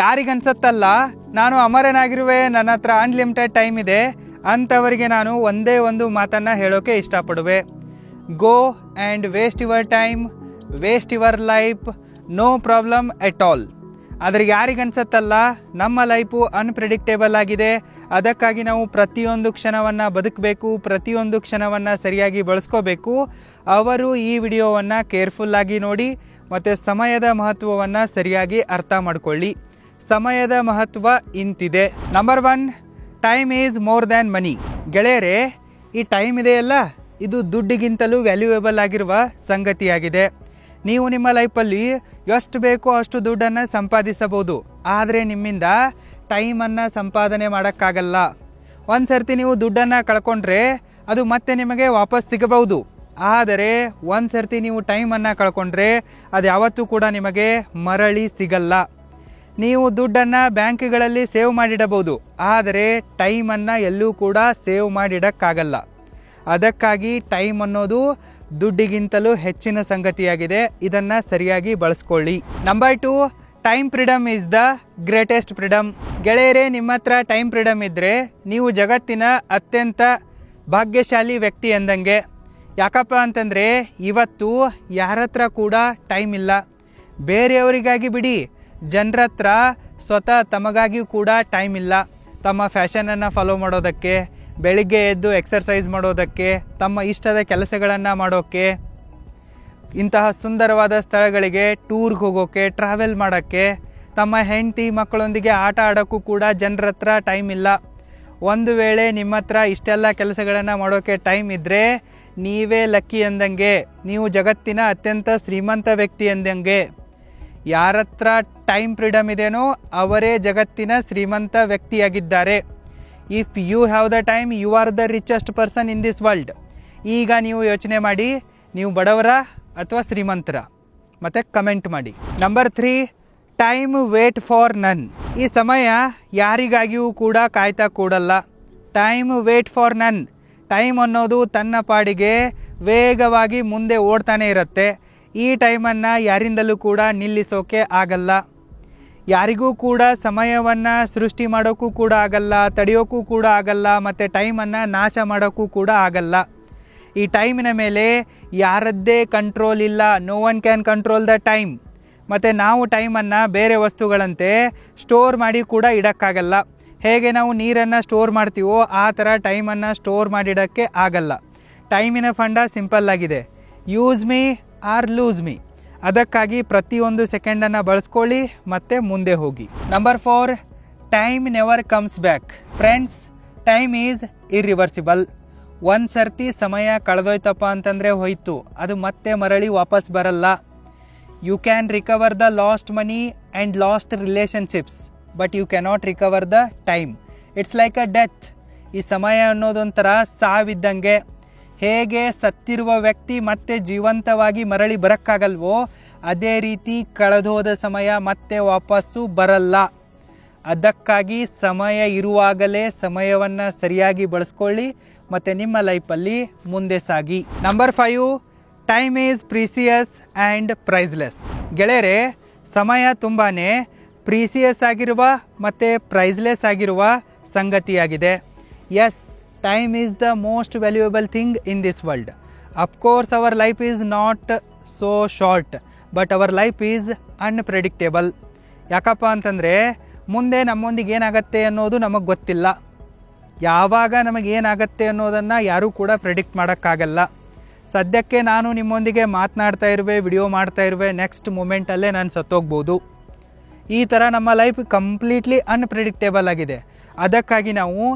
ಯಾರಿಗನ್ಸತ್ತಲ್ಲ ನಾನು ಅಮರನಾಗಿರುವೆ, ನನ್ನ ಹತ್ರ ಅನ್ಲಿಮಿಟೆಡ್ ಟೈಮ್ ಇದೆ ಅಂಥವರಿಗೆ ನಾನು ಒಂದೇ ಒಂದು ಮಾತನ್ನು ಹೇಳೋಕ್ಕೆ ಇಷ್ಟಪಡುವೆ. Go and waste your time, waste your life, no problem at all. ಆದರೆ ಯಾರಿಗನ್ಸತ್ತಲ್ಲ ನಮ್ಮ ಲೈಫು ಅನ್ಪ್ರೆಡಿಕ್ಟೇಬಲ್ ಆಗಿದೆ, ಅದಕ್ಕಾಗಿ ನಾವು ಪ್ರತಿಯೊಂದು ಕ್ಷಣವನ್ನು ಬದುಕಬೇಕು, ಪ್ರತಿಯೊಂದು ಕ್ಷಣವನ್ನು ಸರಿಯಾಗಿ ಬಳಸ್ಕೋಬೇಕು. ಅವರು ಈ ವಿಡಿಯೋವನ್ನು ಕೇರ್ಫುಲ್ಲಾಗಿ ನೋಡಿ ಮತ್ತು ಸಮಯದ ಮಹತ್ವವನ್ನು ಸರಿಯಾಗಿ ಅರ್ಥ ಮಾಡ್ಕೊಳ್ಳಿ. ಸಮಯದ ಮಹತ್ವ ಇಂತಿದೆ. Number 1, time is more than money. ಗೆಳೆಯರೇ, ಈ ಟೈಮ್ ಇದೆಯಲ್ಲ, ಇದು ದುಡ್ಡಿಗಿಂತಲೂ ವ್ಯಾಲ್ಯೂಯೇಬಲ್ ಆಗಿರುವ ಸಂಗತಿಯಾಗಿದೆ. ನೀವು ನಿಮ್ಮ ಲೈಫಲ್ಲಿ ಎಷ್ಟು ಬೇಕೋ ಅಷ್ಟು ದುಡ್ಡನ್ನು ಸಂಪಾದಿಸಬಹುದು, ಆದರೆ ನಿಮ್ಮಿಂದ ಟೈಮನ್ನು ಸಂಪಾದನೆ ಮಾಡೋಕ್ಕಾಗಲ್ಲ. ಒಂದು ಸರ್ತಿ ನೀವು ದುಡ್ಡನ್ನು ಕಳ್ಕೊಂಡ್ರೆ ಅದು ಮತ್ತೆ ನಿಮಗೆ ವಾಪಸ್ ಸಿಗಬಹುದು, ಆದರೆ ಒಂದು ಸರ್ತಿ ನೀವು ಟೈಮನ್ನು ಕಳ್ಕೊಂಡ್ರೆ ಅದು ಯಾವತ್ತೂ ಕೂಡ ನಿಮಗೆ ಮರಳಿ ಸಿಗಲ್ಲ. ನೀವು ದುಡ್ಡನ್ನು ಬ್ಯಾಂಕ್ಗಳಲ್ಲಿ ಸೇವ್ ಮಾಡಿಡಬಹುದು, ಆದರೆ ಟೈಮನ್ನು ಎಲ್ಲೂ ಕೂಡ ಸೇವ್ ಮಾಡಿಡೋಕ್ಕಾಗಲ್ಲ. ಅದಕ್ಕಾಗಿ ಟೈಮ್ ಅನ್ನೋದು ದುಡ್ಡಿಗಿಂತಲೂ ಹೆಚ್ಚಿನ ಸಂಗತಿಯಾಗಿದೆ. ಇದನ್ನು ಸರಿಯಾಗಿ ಬಳಸ್ಕೊಳ್ಳಿ. Number 2, time freedom is the greatest freedom. ಗೆಳೆಯರೇ, ನಿಮ್ಮ ಹತ್ರ ಟೈಮ್ ಫ್ರೀಡಮ್ ಇದ್ದರೆ ನೀವು ಜಗತ್ತಿನ ಅತ್ಯಂತ ಭಾಗ್ಯಶಾಲಿ ವ್ಯಕ್ತಿ ಎಂದಂಗೆ. ಯಾಕಪ್ಪ ಅಂತಂದರೆ ಇವತ್ತು ಯಾರ ಹತ್ರ ಕೂಡ ಟೈಮ್ ಇಲ್ಲ. ಬೇರೆಯವರಿಗಾಗಿ ಬಿಡಿ, ಜನರ ಹತ್ರ ಸ್ವತಃ ತಮಗಾಗಿಯೂ ಕೂಡ ಟೈಮ್ ಇಲ್ಲ. ತಮ್ಮ ಫ್ಯಾಷನನ್ನು ಫಾಲೋ ಮಾಡೋದಕ್ಕೆ, ಬೆಳಿಗ್ಗೆ ಎದ್ದು ಎಕ್ಸರ್ಸೈಸ್ ಮಾಡೋದಕ್ಕೆ, ತಮ್ಮ ಇಷ್ಟದ ಕೆಲಸಗಳನ್ನು ಮಾಡೋಕ್ಕೆ, ಇಂತಹ ಸುಂದರವಾದ ಸ್ಥಳಗಳಿಗೆ ಟೂರ್ಗೆ ಹೋಗೋಕ್ಕೆ, ಟ್ರಾವೆಲ್ ಮಾಡೋಕ್ಕೆ, ತಮ್ಮ ಹೆಂಡತಿ ಮಕ್ಕಳೊಂದಿಗೆ ಆಟ ಆಡೋಕ್ಕೂ ಕೂಡ ಜನರ ಹತ್ರ ಟೈಮ್ ಇಲ್ಲ. ಒಂದು ವೇಳೆ ನಿಮ್ಮ ಹತ್ರ ಇಷ್ಟೆಲ್ಲ ಕೆಲಸಗಳನ್ನು ಮಾಡೋಕ್ಕೆ ಟೈಮ್ ಇದ್ದರೆ ನೀವೇ ಲಕ್ಕಿ ಎಂದಂಗೆ, ನೀವು ಜಗತ್ತಿನ ಅತ್ಯಂತ ಶ್ರೀಮಂತ ವ್ಯಕ್ತಿ ಎಂದಂಗೆ. ಯಾರ ಹತ್ರ ಟೈಮ್ ಫ್ರೀಡಮ್ ಇದೆಯೋ ಅವರೇ ಜಗತ್ತಿನ ಶ್ರೀಮಂತ ವ್ಯಕ್ತಿಯಾಗಿದ್ದಾರೆ. If you have the time, you are the richest person in this world. ಈಗ ನೀವು ಯೋಚನೆ ಮಾಡಿ, ನೀವು ಬಡವರ ಅಥವಾ ಶ್ರೀಮಂತರ, ಮತ್ತು ಕಮೆಂಟ್ ಮಾಡಿ. ನಂಬರ್ 3, ಟೈಮ್ ವೇಟ್ ಫಾರ್ ನನ್. ಈ ಸಮಯ ಯಾರಿಗಾಗಿಯೂ ಕೂಡ ಕಾಯ್ತಾ ಕೂಡಲ್ಲ. Time wait for none. Time ಅನ್ನೋದು ತನ್ನ ಪಾಡಿಗೆ ವೇಗವಾಗಿ ಮುಂದೆ ಓಡ್ತಾನೆ ಇರುತ್ತೆ. ಈ ಟೈಮನ್ನು ಯಾರಿಂದಲೂ ಕೂಡ ನಿಲ್ಲಿಸೋಕೆ ಆಗಲ್ಲ. ಯಾರಿಗೂ ಕೂಡ ಸಮಯವನ್ನು ಸೃಷ್ಟಿ ಮಾಡೋಕ್ಕೂ ಕೂಡ ಆಗಲ್ಲ, ತಡೆಯೋಕ್ಕೂ ಕೂಡ ಆಗಲ್ಲ, ಮತ್ತು ಟೈಮನ್ನು ನಾಶ ಮಾಡೋಕ್ಕೂ ಕೂಡ ಆಗಲ್ಲ. ಈ ಟೈಮಿನ ಮೇಲೆ ಯಾರದ್ದೇ ಕಂಟ್ರೋಲ್ ಇಲ್ಲ. No one can control the time. ಮತ್ತು ನಾವು ಟೈಮನ್ನು ಬೇರೆ ವಸ್ತುಗಳಂತೆ ಸ್ಟೋರ್ ಮಾಡಿ ಕೂಡ ಇಡೋಕ್ಕಾಗಲ್ಲ. ಹೇಗೆ ನಾವು ನೀರನ್ನು ಸ್ಟೋರ್ ಮಾಡ್ತೀವೋ ಆ ಥರ ಟೈಮನ್ನು ಸ್ಟೋರ್ ಮಾಡಿಡೋಕ್ಕೆ ಆಗಲ್ಲ. ಟೈಮಿನ ಫಂಡ ಸಿಂಪಲ್ ಆಗಿದೆ, use me or lose me. ಅದಕ್ಕಾಗಿ ಪ್ರತಿಯೊಂದು ಸೆಕೆಂಡನ್ನು ಬಳಸ್ಕೊಳ್ಳಿ ಮತ್ತು ಮುಂದೆ ಹೋಗಿ. Number 4, time never comes back. Friends, time is irreversible. ಒಂದು ಸರ್ತಿ ಸಮಯ ಕಳೆದೋಯ್ತಪ್ಪ ಅಂತಂದರೆ ಹೋಯ್ತು, ಅದು ಮತ್ತೆ ಮರಳಿ ವಾಪಸ್ ಬರಲ್ಲ. You can recover the lost money and lost relationships, but you cannot recover the time. It's like a death. ಈ ಸಮಯ ಅನ್ನೋದೊಂಥರ ಸಾವಿದ್ದಂಗೆ. ಹೇಗೆ ಸತ್ತಿರುವ ವ್ಯಕ್ತಿ ಮತ್ತೆ ಜೀವಂತವಾಗಿ ಮರಳಿ ಬರೋಕ್ಕಾಗಲ್ವೋ, ಅದೇ ರೀತಿ ಕಳೆದೋದ ಸಮಯ ಮತ್ತೆ ವಾಪಸ್ಸು ಬರಲ್ಲ. ಅದಕ್ಕಾಗಿ ಸಮಯ ಇರುವಾಗಲೇ ಸಮಯವನ್ನು ಸರಿಯಾಗಿ ಬಳಸ್ಕೊಳ್ಳಿ ಮತ್ತು ನಿಮ್ಮ ಲೈಫಲ್ಲಿ ಮುಂದೆ ಸಾಗಿ. Number 5, time is precious and priceless. ಗೆಳೆಯರೇ, ಸಮಯ ತುಂಬಾ ಪ್ರೀಸಿಯಸ್ ಆಗಿರುವ ಮತ್ತು ಪ್ರೈಸ್ಲೆಸ್ ಆಗಿರುವ ಸಂಗತಿಯಾಗಿದೆ. Yes, time is the most valuable thing in this world. Of course, our life is not so short, but our life is unpredictable. ಯಾಕಪ್ಪ ಅಂತಂದರೆ ಮುಂದೆ ನಮ್ಮೊಂದಿಗೆ ಏನಾಗತ್ತೆ ಅನ್ನೋದು ನಮಗೆ ಗೊತ್ತಿಲ್ಲ. ಯಾವಾಗ ನಮಗೇನಾಗತ್ತೆ ಅನ್ನೋದನ್ನು ಯಾರೂ ಕೂಡ ಪ್ರೆಡಿಕ್ಟ್ ಮಾಡೋಕ್ಕಾಗಲ್ಲ. ಸದ್ಯಕ್ಕೆ ನಾನು ನಿಮ್ಮೊಂದಿಗೆ ಮಾತನಾಡ್ತಾ ಇರುವೆ, ವಿಡಿಯೋ ಮಾಡ್ತಾ ಇರುವೆ, ನೆಕ್ಸ್ಟ್ ಮೂಮೆಂಟಲ್ಲೇ ನಾನು ಸತ್ತೋಗ್ಬೋದು. ಈ ಥರ ನಮ್ಮ ಲೈಫ್ ಕಂಪ್ಲೀಟ್ಲಿ ಅನ್ಪ್ರೆಡಿಕ್ಟೇಬಲ್ ಆಗಿದೆ. ಅದಕ್ಕಾಗಿ ನಾವು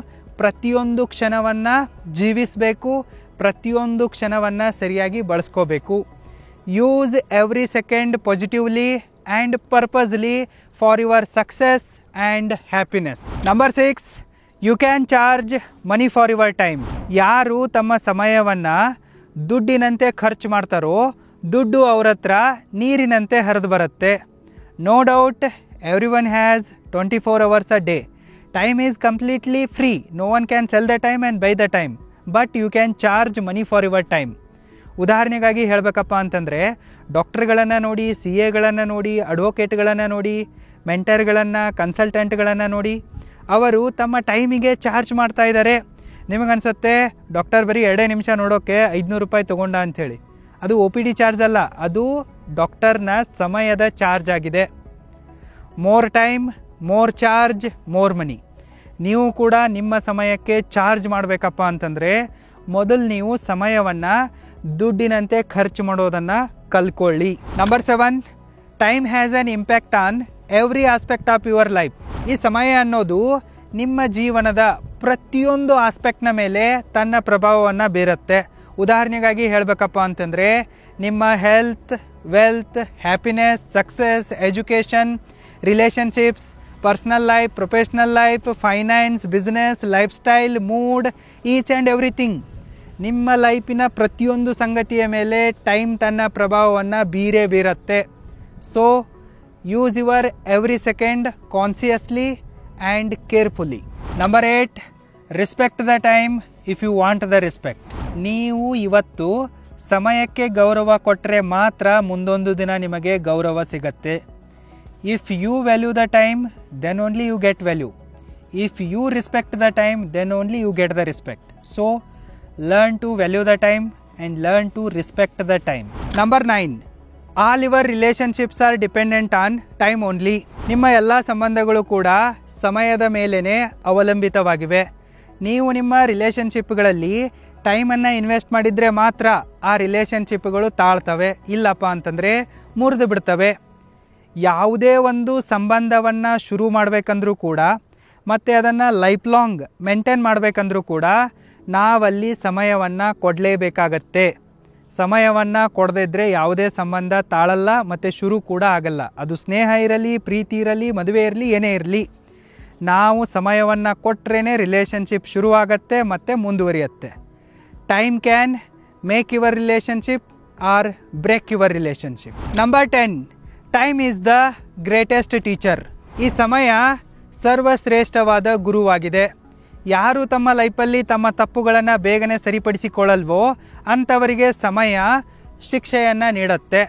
ಪ್ರತಿಯೊಂದು ಕ್ಷಣವನ್ನು ಜೀವಿಸಬೇಕು, ಪ್ರತಿಯೊಂದು ಕ್ಷಣವನ್ನು ಸರಿಯಾಗಿ ಬಳಸ್ಕೋಬೇಕು. Use every second positively and purposely for your success and happiness. Number 6, you can charge money for your time. ಯಾರು ತಮ್ಮ ಸಮಯವನ್ನು ದುಡ್ಡಿನಂತೆ ಖರ್ಚು ಮಾಡ್ತಾರೋ ದುಡ್ಡು ಅವ್ರ ಹತ್ರ ನೀರಿನಂತೆ ಹರಿದು ಬರುತ್ತೆ. No doubt, everyone has 24 hours a day. Time is completely free. No one can sell the time and buy the time. But you can charge money for your time. ಉದಾಹರಣೆಗಾಗಿ ಹೇಳಬೇಕಪ್ಪ ಅಂತಂದರೆ, ಡಾಕ್ಟರ್ಗಳನ್ನು ನೋಡಿ, CA ಗಳನ್ನು ನೋಡಿ, ಅಡ್ವೊಕೇಟ್ಗಳನ್ನು ನೋಡಿ, ಮೆಂಟರ್ಗಳನ್ನು, ಕನ್ಸಲ್ಟೆಂಟ್ಗಳನ್ನು ನೋಡಿ. ಅವರು ತಮ್ಮ ಟೈಮಿಗೆ ಚಾರ್ಜ್ ಮಾಡ್ತಾ ಇದ್ದಾರೆ. ನಿಮಗನ್ಸುತ್ತೆ ಡಾಕ್ಟರ್ ಬರೀ 2 ನಿಮಿಷ ನೋಡೋಕ್ಕೆ 500 ರೂಪಾಯಿ ತೊಗೊಂಡ ಅಂಥೇಳಿ. ಅದು OPD ಚಾರ್ಜ್ ಅಲ್ಲ, ಅದು ಡಾಕ್ಟರ್ನ ಸಮಯದ ಚಾರ್ಜ್ ಆಗಿದೆ. More time, more charge, more money. ನೀವು ಕೂಡ ನಿಮ್ಮ ಸಮಯಕ್ಕೆ ಚಾರ್ಜ್ ಮಾಡಬೇಕಪ್ಪ ಅಂತಂದರೆ ಮೊದಲು ನೀವು ಸಮಯವನ್ನು ದುಡ್ಡಿನಂತೆ ಖರ್ಚು ಮಾಡೋದನ್ನು ಕಲ್ತ್ಕೊಳ್ಳಿ. Number 7, time has an impact on every aspect of your life. ಈ ಸಮಯ ಅನ್ನೋದು ನಿಮ್ಮ ಜೀವನದ ಪ್ರತಿಯೊಂದು ಆಸ್ಪೆಕ್ಟ್ನ ಮೇಲೆ ತನ್ನ ಪ್ರಭಾವವನ್ನು ಬೀರುತ್ತೆ. ಉದಾಹರಣೆಗಾಗಿ ಹೇಳಬೇಕಪ್ಪ ಅಂತಂದರೆ ನಿಮ್ಮ health, wealth, happiness, success, education, relationships, personal life, professional life, finance, business, lifestyle, mood, each and everything. ನಿಮ್ಮ ಲೈಫಿನ ಪ್ರತಿಯೊಂದು ಸಂಗತಿಯ ಮೇಲೆ ಟೈಮ್ ತನ್ನ ಪ್ರಭಾವವನ್ನು ಬೀರುತ್ತೆ. So use your every second consciously and carefully. Number 8, respect the time if you want the respect. ನೀವು ಇವತ್ತು ಸಮಯಕ್ಕೆ ಗೌರವ ಕೊಟ್ಟರೆ ಮಾತ್ರ ಮುಂದೊಂದು ದಿನ ನಿಮಗೆ ಗೌರವ ಸಿಗತ್ತೆ. If you value the time then only you get value. If you respect the time then only you get the respect. So learn to value the time and learn to respect the time. Number 9, all your relationships are dependent on time only. ನಿಮ್ಮ ಎಲ್ಲ ಸಂಬಂಧಗಳು ಕೂಡ ಸಮಯದ ಮೇಲೇ ಅವಲಂಬಿತವಾಗಿವೆ. ನೀವು ನಿಮ್ಮ ರಿಲೇಷನ್ಶಿಪ್ಗಳಲ್ಲಿ ಟೈಮನ್ನು invest ಮಾಡಿದರೆ ಮಾತ್ರ ಆ ರಿಲೇಷನ್ಶಿಪ್ಗಳು ತಾಳ್ತವೆ, ಇಲ್ಲಪ್ಪ ಅಂತಂದರೆ ಮುರಿದು ಬಿಡ್ತವೆ. ಯಾವುದೇ ಒಂದು ಸಂಬಂಧವನ್ನು ಶುರು ಮಾಡಬೇಕಂದ್ರೂ ಕೂಡ ಮತ್ತು ಅದನ್ನು ಲೈಫ್ ಲಾಂಗ್ ಮೇಂಟೈನ್ ಮಾಡಬೇಕಂದ್ರೂ ಕೂಡ ನಾವಲ್ಲಿ ಸಮಯವನ್ನು ಕೊಡಲೇಬೇಕಾಗತ್ತೆ. ಸಮಯವನ್ನು ಕೊಡದೇ ಇದ್ದರೆ ಯಾವುದೇ ಸಂಬಂಧ ತಾಳಲ್ಲ ಮತ್ತು ಶುರು ಕೂಡ ಆಗಲ್ಲ. ಅದು ಸ್ನೇಹ ಇರಲಿ, ಪ್ರೀತಿ ಇರಲಿ, ಮದುವೆ ಇರಲಿ, ಏನೇ ಇರಲಿ, ನಾವು ಸಮಯವನ್ನು ಕೊಟ್ಟರೆ ರಿಲೇಷನ್ಶಿಪ್ ಶುರುವಾಗತ್ತೆ ಮತ್ತು ಮುಂದುವರಿಯುತ್ತೆ. Time can make your relationship or break your relationship. Number 10, time is the greatest teacher. ಈ ಸಮಯ ಸರ್ವಶ್ರೇಷ್ಠವಾದ ಗುರುವಾಗಿದೆ. ಯಾರು ತಮ್ಮ ಲೈಫಲ್ಲಿ ತಮ್ಮ ತಪ್ಪುಗಳನ್ನು ಬೇಗನೆ ಸರಿಪಡಿಸಿಕೊಳ್ಳಲ್ವೋ ಅಂಥವರಿಗೆ ಸಮಯ ಶಿಕ್ಷೆಯನ್ನು ನೀಡುತ್ತೆ.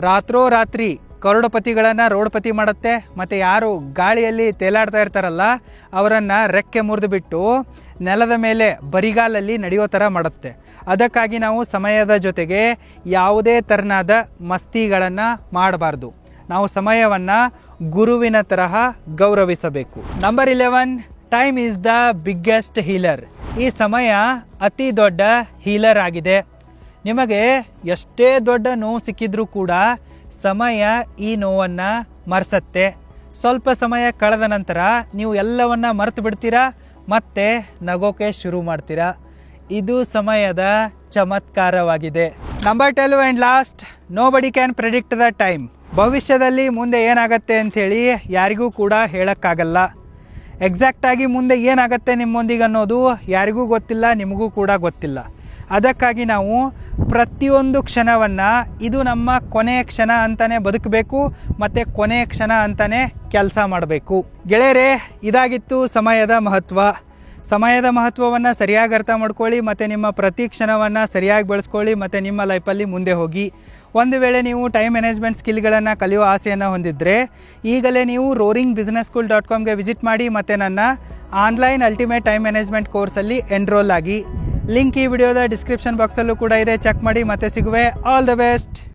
ರಾತ್ರೋರಾತ್ರಿ ಕರೋಡಪತಿಗಳನ್ನು ರೋಡ್ಪತಿ ಮಾಡುತ್ತೆ. ಮತ್ತು ಯಾರು ಗಾಳಿಯಲ್ಲಿ ತೇಲಾಡ್ತಾ ಇರ್ತಾರಲ್ಲ ಅವರನ್ನು ರೆಕ್ಕೆ ಮುರಿದು ಬಿಟ್ಟು ನೆಲದ ಮೇಲೆ ಬರಿಗಾಲಲ್ಲಿ ನಡೆಯೋ ಥರ ಮಾಡುತ್ತೆ. ಅದಕ್ಕಾಗಿ ನಾವು ಸಮಯದ ಜೊತೆಗೆ ಯಾವುದೇ ತೆರನಾದ ಮಸ್ತಿಗಳನ್ನು ಮಾಡಬಾರ್ದು. ನಾವು ಸಮಯವನ್ನು ಗುರುವಿನ ತರಹ ಗೌರವಿಸಬೇಕು. Number 11, time is the biggest healer. ಈ ಸಮಯ ಅತಿ ದೊಡ್ಡ ಹೀಲರ್ ಆಗಿದೆ. ನಿಮಗೆ ಎಷ್ಟೇ ದೊಡ್ಡ ನೋವು ಸಿಕ್ಕಿದ್ರೂ ಕೂಡ ಸಮಯ ಈ ನೋವನ್ನು ಮರೆಸತ್ತೆ. ಸ್ವಲ್ಪ ಸಮಯ ಕಳೆದ ನಂತರ ನೀವು ಎಲ್ಲವನ್ನ ಮರೆತು ಬಿಡ್ತೀರಾ, ಮತ್ತೆ ನಗೋಕೆ ಶುರು ಮಾಡ್ತೀರಾ. ಇದು ಸಮಯದ ಚಮತ್ಕಾರವಾಗಿದೆ. Number 12 and last, nobody can predict the time. ಭವಿಷ್ಯದಲ್ಲಿ ಮುಂದೆ ಏನಾಗತ್ತೆ ಅಂಥೇಳಿ ಯಾರಿಗೂ ಕೂಡ ಹೇಳೋಕ್ಕಾಗಲ್ಲ. ಎಕ್ಸಾಕ್ಟಾಗಿ ಮುಂದೆ ಏನಾಗುತ್ತೆ ನಿಮ್ಮೊಂದಿಗೆ ಅನ್ನೋದು ಯಾರಿಗೂ ಗೊತ್ತಿಲ್ಲ, ನಿಮಗೂ ಕೂಡ ಗೊತ್ತಿಲ್ಲ. ಅದಕ್ಕಾಗಿ ನಾವು ಪ್ರತಿಯೊಂದು ಕ್ಷಣವನ್ನು ಇದು ನಮ್ಮ ಕೊನೆಯ ಕ್ಷಣ ಅಂತಲೇ ಬದುಕಬೇಕು ಮತ್ತು ಕೊನೆಯ ಕ್ಷಣ ಅಂತಲೇ ಕೆಲಸ ಮಾಡಬೇಕು. ಗೆಳೆಯರೇ, ಇದಾಗಿತ್ತು ಸಮಯದ ಮಹತ್ವ. ಸಮಯದ ಮಹತ್ವವನ್ನು ಸರಿಯಾಗಿ ಅರ್ಥ ಮಾಡ್ಕೊಳ್ಳಿ ಮತ್ತು ನಿಮ್ಮ ಪ್ರತಿ ಕ್ಷಣವನ್ನು ಸರಿಯಾಗಿ ಬಳಸ್ಕೊಳ್ಳಿ ಮತ್ತು ನಿಮ್ಮ ಲೈಫಲ್ಲಿ ಮುಂದೆ ಹೋಗಿ. ಒಂದು ವೇಳೆ ನೀವು ಟೈಮ್ ಮ್ಯಾನೇಜ್ಮೆಂಟ್ ಸ್ಕಿಲ್ಗಳನ್ನು ಕಲಿಯುವ ಆಸೆಯನ್ನು ಹೊಂದಿದ್ದರೆ ಈಗಲೇ ನೀವು roaringbusinesschool.comಗೆ ವಿಸಿಟ್ ಮಾಡಿ ಮತ್ತು ನನ್ನ ಆನ್ಲೈನ್ ಅಲ್ಟಿಮೇಟ್ ಟೈಮ್ ಮ್ಯಾನೇಜ್ಮೆಂಟ್ ಕೋರ್ಸಲ್ಲಿ ಎನ್ರೋಲ್ ಆಗಿ. ಲಿಂಕ್ ಈ ವಿಡಿಯೋದ ಡಿಸ್ಕ್ರಿಪ್ಷನ್ ಬಾಕ್ಸಲ್ಲೂ ಕೂಡ ಇದೆ, ಚೆಕ್ ಮಾಡಿ. ಮತ್ತೆ ಸಿಗುವೆ. All the best.